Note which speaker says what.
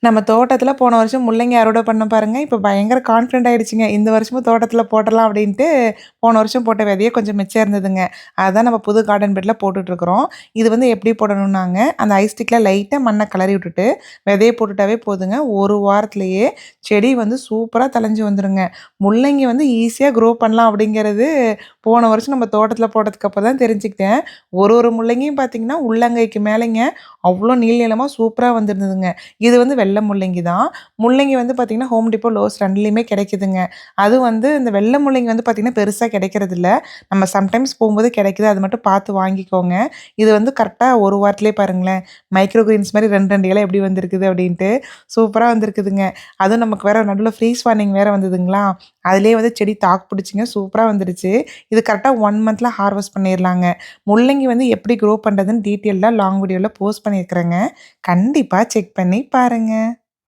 Speaker 1: நம்ம தோட்டத்தில போன வருஷம் முள்ளங்கி அறுவடை பண்ணோம் பாருங்க. இப்ப பயங்கர கான்ஃபிடென்ட் ஆயிடுச்சுங்க. இந்த வருஷமும் தோட்டத்தில போடலாம் அப்டின்ட்டு, போன வருஷம் போட்ட விதையே கொஞ்சம் மிச்சம் இருந்ததுங்க. அதான் நம்ம புது கார்டன் பெட்ல போட்டுட்ருக்குறோம். இது வந்து எப்படி போடணும்னாங்க, அந்த ஐஸ் ஸ்டிக்ல லைட்டா மண்ண கலறி விட்டுட்டு, விதைய போட்டுட்டாவே போதுங்க. 1 வாரத்திலேயே செடி வந்து சூப்பரா தழைஞ்சு வந்துருங்க. முள்ளங்கி வந்து ஈஸியா க்ரோ பண்ணலாம் அப்படிங்கிறது, போன வருஷம் நம்ம தோட்டத்தில போட்டதுக்கு அப்புறம் தான் தெரிஞ்சுக்கிட்டேன். ஒரு முள்ளங்கியும் பார்த்தீங்கன்னா, உள்ளங்கைக்கு மேலேங்க அவ்ளோ நீள நீளமா சூப்பரா வந்திருந்ததுங்க. இது வந்து வெள்ள முள்ளங்கி தான். முள்ளங்கி வந்து பார்த்தீங்கன்னா, ஹோம் டிப்போ, லோஸ் 2லயுமே கிடைக்குதுங்க. அதுவும் வந்து இந்த வெள்ள முள்ளங்கி வந்து பார்த்தீங்கன்னா, பெருசா கிடைக்கிறதில்ல. நம்ம சம்டைம்ஸ் போம்போது கிடைக்குது. அது மட்டும் பார்த்து வாங்கிக்கோங்க. இது வந்து கரெக்ட்டா 1 வாரத்திலேயே பாருங்களேன், மைக்ரோ கிரீன்ஸ் மாரி 2, 2 இலை எப்படி வந்திருக்குது அப்படின்ட்டு. சூப்பரா வந்திருக்குதுங்க. அதுவும் நமக்கு வேற நடுவுல ஃப்ரீஸ் வார்னிங் வேற வந்ததுங்களா, அதிலேயே வந்து செடி தாக்கு பிடிச்சுங்க. சூப்பரா வந்துருச்சு. இது கரெக்ட்டா 1 மந்த்ல ஹார்வெஸ்ட் பண்ணிர்லாங்க. முள்ளங்கி வந்து எப்படி க்ரோ பண்றதுன்னு டீட்டெயில்டா லாங் வீடியோல போஸ்ட் பண்ணியிருக்கிறேங்க. கண்டிப்பா செக் பண்ணி பாருங்க.